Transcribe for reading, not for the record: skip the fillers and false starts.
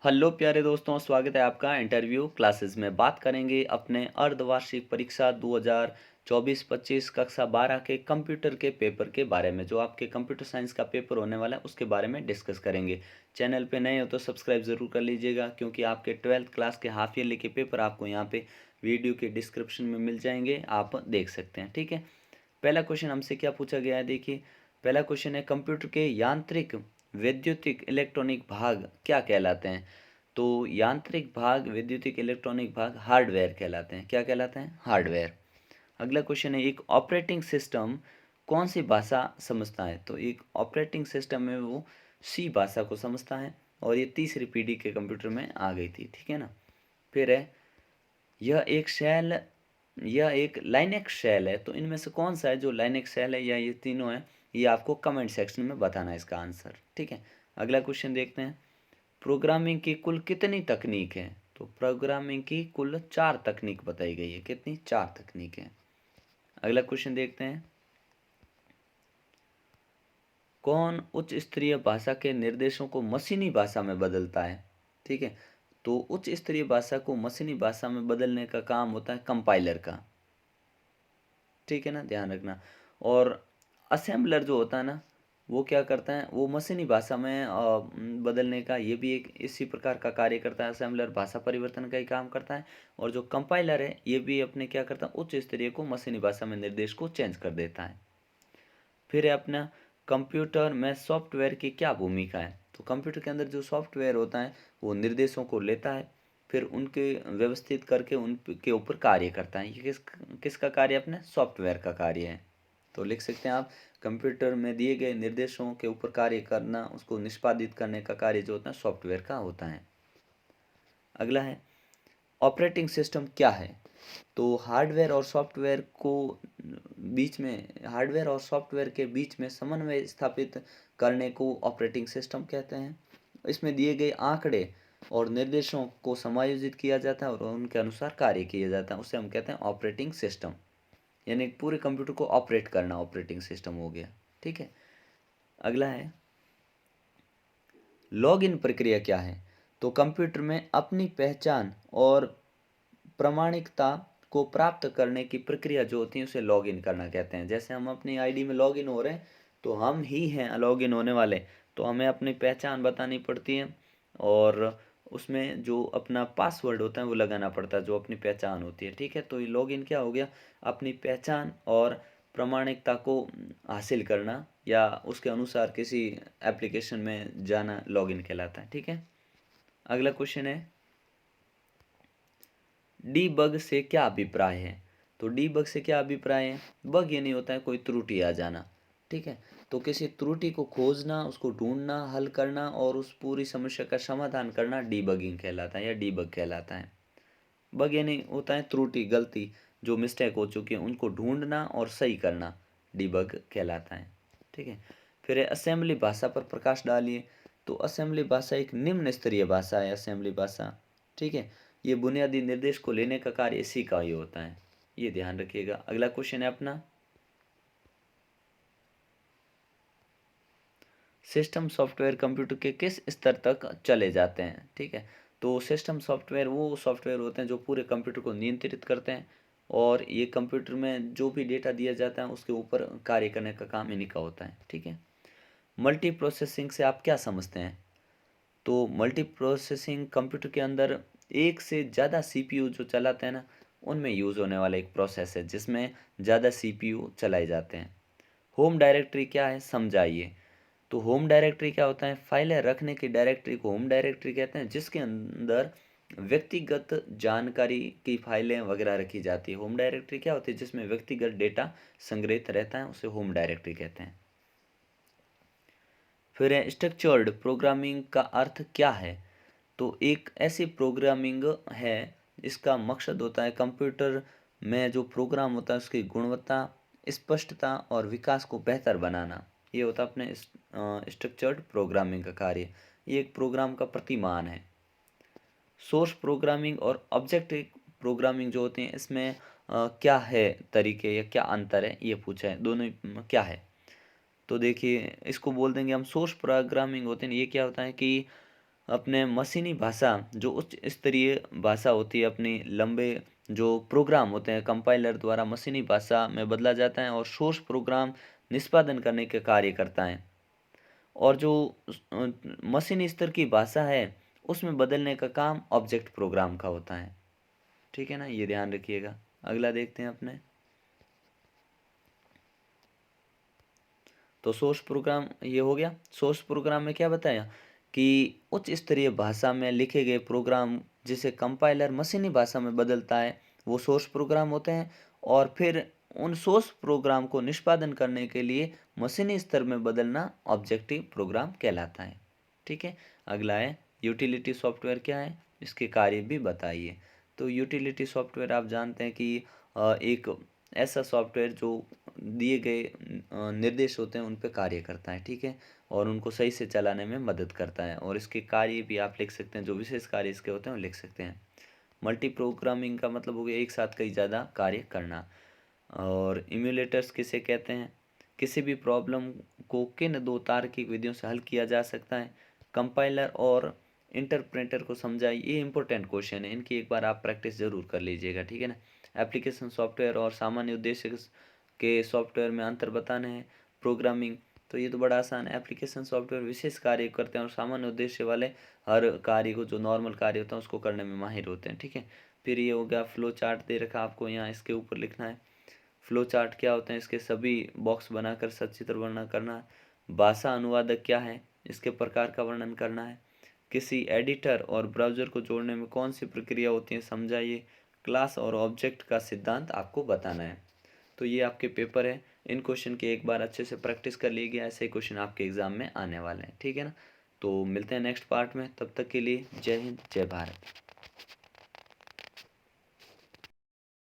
Hello प्यारे दोस्तों, स्वागत है आपका इंटरव्यू क्लासेस में। बात करेंगे अपने अर्धवार्षिक परीक्षा 2024-25 कक्षा 12 के कंप्यूटर के पेपर के बारे में। जो आपके कंप्यूटर साइंस का पेपर होने वाला है उसके बारे में डिस्कस करेंगे। चैनल पे नए हो तो सब्सक्राइब ज़रूर कर लीजिएगा, क्योंकि आपके 12th क्लास के हाफ ईयरली के पेपर आपको यहाँ पे वीडियो के डिस्क्रिप्शन में मिल जाएंगे, आप देख सकते हैं। ठीक है, पहला क्वेश्चन हमसे क्या पूछा गया है, देखिए। पहला क्वेश्चन है, कंप्यूटर के यांत्रिक, वैद्युतिक, इलेक्ट्रॉनिक भाग क्या कहलाते हैं? तो यांत्रिक भाग, वैद्युतिक, इलेक्ट्रॉनिक भाग हार्डवेयर कहलाते हैं। क्या कहलाते हैं? हार्डवेयर। अगला क्वेश्चन है, एक ऑपरेटिंग सिस्टम कौन सी भाषा समझता है? तो एक ऑपरेटिंग सिस्टम में वो सी भाषा को समझता है, और ये तीसरी पीढ़ी के कंप्यूटर में आ गई थी। ठीक है ना। फिर है, यह एक लाइनेक्स शेल है। तो इनमें से कौन सा है जो लाइनेक्स शेल है, या ये तीनों है? ये आपको कमेंट सेक्शन में बताना है इसका आंसर। ठीक है, अगला क्वेश्चन देखते हैं। प्रोग्रामिंग की कुल कितनी तकनीक है? तो प्रोग्रामिंग की कुल 4 तकनीक बताई गई है। कितनी? 4 तकनीक है। अगला क्वेश्चन देखते हैं। कौन उच्च स्तरीय भाषा के निर्देशों को मशीनी भाषा में बदलता है? ठीक है, तो उच्च स्तरीय भाषा को मशीनी भाषा में बदलने का काम होता है कंपाइलर का। ठीक है ना, ध्यान रखना। और असेंबलर जो होता है ना, वो क्या करता है, वो मशीनी भाषा में बदलने का, ये भी एक इसी प्रकार का कार्य करता है। असेंबलर भाषा परिवर्तन का ही काम करता है, और जो कंपाइलर है ये भी अपने क्या करता है, उच्च स्तरीय को मशीनी भाषा में निर्देश को चेंज कर देता है। फिर है अपना, कंप्यूटर में सॉफ्टवेयर की क्या भूमिका है? तो कंप्यूटर के अंदर जो सॉफ्टवेयर होता है वो निर्देशों को लेता है, फिर उनके व्यवस्थित करके उनके ऊपर कार्य करता है। ये किसका कार्य? अपने सॉफ्टवेयर का कार्य है। तो लिख सकते हैं आप, कंप्यूटर में दिए गए निर्देशों के ऊपर कार्य करना, उसको निष्पादित करने का कार्य जो होता है सॉफ्टवेयर का होता है। अगला है, ऑपरेटिंग सिस्टम क्या है? तो हार्डवेयर और सॉफ्टवेयर के बीच में समन्वय स्थापित करने को ऑपरेटिंग सिस्टम कहते हैं। इसमें दिए गए आंकड़े और निर्देशों को समायोजित किया जाता है और उनके अनुसार कार्य किया जाता है, उसे हम कहते हैं ऑपरेटिंग सिस्टम। यानी पूरे कंप्यूटर को ऑपरेट करना ऑपरेटिंग सिस्टम हो गया। ठीक है, अगला है, लॉगिन प्रक्रिया क्या है? तो कंप्यूटर में अपनी पहचान और प्रामाणिकता को प्राप्त करने की प्रक्रिया जो होती है उसे लॉगिन करना कहते हैं। जैसे हम अपनी आईडी में लॉगिन हो रहे हैं, तो हम ही हैं लॉगिन होने वाले, तो हमें अपनी पहचान बतानी पड़ती है, और उसमें जो अपना पासवर्ड होता है वो लगाना पड़ता है, जो अपनी पहचान होती है। ठीक है, तो ये लॉगिन क्या हो गया? अपनी पहचान और प्रामाणिकता को हासिल करना, या उसके अनुसार किसी एप्लीकेशन में जाना लॉगिन कहलाता है। ठीक है, अगला क्वेश्चन है, डीबग से क्या अभिप्राय है? तो डीबग से क्या अभिप्राय है? बग ये नहीं होता है कोई त्रुटि आ जाना। ठीक है, तो किसी त्रुटि को खोजना, उसको ढूंढना, हल करना और उस पूरी समस्या का समाधान करना डीबगिंग कहलाता है, या डीबग कहलाता है। बग ये नहीं होता है त्रुटि, गलती, जो मिस्टेक हो चुकी है उनको ढूंढना और सही करना डीबग कहलाता है। ठीक है, फिर असेंबली भाषा पर प्रकाश डालिए। तो असेंबली भाषा एक निम्न स्तरीय भाषा है, असेंबली भाषा। ठीक है, ये बुनियादी निर्देश को लेने का कार्य इसी का ही होता है, ये ध्यान रखिएगा। अगला क्वेश्चन है अपना, सिस्टम सॉफ्टवेयर कंप्यूटर के किस स्तर तक चले जाते हैं? ठीक है, तो सिस्टम सॉफ्टवेयर वो सॉफ्टवेयर होते हैं जो पूरे कंप्यूटर को नियंत्रित करते हैं, और ये कंप्यूटर में जो भी डेटा दिया जाता है उसके ऊपर कार्य करने का काम इन्हीं का होता है। ठीक है, मल्टी प्रोसेसिंग से आप क्या समझते हैं? तो मल्टी प्रोसेसिंग कंप्यूटर के अंदर एक से ज़्यादा सीपीयू जो चलाते हैं ना, उनमें यूज़ होने वाला एक प्रोसेस है जिसमें ज़्यादा सीपीयू चलाए जाते हैं। होम डायरेक्टरी क्या है, समझाइए। तो होम डायरेक्टरी क्या होता है? फाइलें रखने की डायरेक्टरी को होम डायरेक्टरी कहते हैं, जिसके अंदर व्यक्तिगत जानकारी की फाइलें वगैरह रखी जाती है। होम डायरेक्टरी क्या होती है? जिसमें व्यक्तिगत डेटा संग्रहित रहता है, उसे होम डायरेक्टरी कहते हैं। फिर है, स्ट्रक्चर्ड प्रोग्रामिंग का अर्थ क्या है? तो एक ऐसी प्रोग्रामिंग है इसका मकसद होता है कंप्यूटर में जो प्रोग्राम होता है उसकी गुणवत्ता, स्पष्टता और विकास को बेहतर बनाना। ये होता है अपने स्ट्रक्चर्ड प्रोग्रामिंग का कार्य। ये एक प्रोग्राम का प्रतिमान है। सोर्स प्रोग्रामिंग और ऑब्जेक्ट प्रोग्रामिंग जो होते हैं, इसमें क्या है तरीके, या क्या अंतर है, ये पूछा है। दोनों क्या है? तो देखिए, इसको बोल देंगे हम सोर्स प्रोग्रामिंग होते हैं। ये क्या होता है कि अपने मशीनी भाषा जो उच्च स्तरीय भाषा होती है, अपनी लंबे जो प्रोग्राम होते हैं कंपाइलर द्वारा मशीनी भाषा में बदला जाता है और सोर्स प्रोग्राम निष्पादन करने के कार्य करता है। और जो मशीनी स्तर की भाषा है उसमें बदलने का काम ऑब्जेक्ट प्रोग्राम का होता है। ठीक है ना, ये ध्यान रखिएगा। अगला देखते हैं अपने। तो सोर्स प्रोग्राम ये हो गया। सोर्स प्रोग्राम में क्या बताया कि उच्च स्तरीय भाषा में लिखे गए प्रोग्राम जिसे कंपाइलर मशीनी भाषा में बदलता है वो सोर्स प्रोग्राम होते हैं। और फिर उन सोर्स प्रोग्राम को निष्पादन करने के लिए मशीनी स्तर में बदलना ऑब्जेक्टिव प्रोग्राम कहलाता है। ठीक है। अगला है यूटिलिटी सॉफ्टवेयर क्या है, इसके कार्य भी बताइए। तो यूटिलिटी सॉफ्टवेयर आप जानते हैं कि एक ऐसा सॉफ्टवेयर जो दिए गए निर्देश होते हैं उन पे कार्य करता है। ठीक है। और उनको सही से चलाने में मदद करता है। और इसके कार्य भी आप लिख सकते हैं, जो विशेष कार्य इसके होते हैं वो लिख सकते हैं। मल्टी प्रोग्रामिंग का मतलब हो गया एक साथ कई ज़्यादा कार्य करना। और इम्यूलेटर्स किसे कहते हैं, किसी भी प्रॉब्लम को किन दो तार्किक विधियों से हल किया जा सकता है, कंपाइलर और इंटरप्रेटर को समझाइए। ये इंपॉर्टेंट क्वेश्चन है, इनकी एक बार आप प्रैक्टिस जरूर कर लीजिएगा। ठीक है ना। एप्लीकेशन सॉफ्टवेयर और सामान्य उद्देश्य के सॉफ्टवेयर में अंतर बताने हैं। प्रोग्रामिंग, तो ये तो बड़ा आसान है। एप्लीकेशन सॉफ्टवेयर विशेष कार्य करते हैं और सामान्य उद्देश्य वाले हर कार्य को, जो नॉर्मल कार्य होता है उसको करने में माहिर होते हैं। ठीक है। फिर ये हो गया फ्लो चार्ट दे रखा आपको, यहाँ इसके ऊपर लिखना है फ्लो चार्ट क्या होते हैं, इसके सभी बॉक्स बनाकर सचित्र वर्णन करना है। भाषा अनुवादक क्या है, इसके प्रकार का वर्णन करना है। किसी एडिटर और ब्राउज़र को जोड़ने में कौन सी प्रक्रिया होती है समझाइए। क्लास और ऑब्जेक्ट का सिद्धांत आपको बताना है। तो ये आपके पेपर है। इन क्वेश्चन की एक बार अच्छे से प्रैक्टिस कर लीजिए, ऐसे ही क्वेश्चन आपके एग्जाम में आने वाले हैं। ठीक है ना। तो मिलते हैं नेक्स्ट पार्ट में, तब तक के लिए जय हिंद जय भारत।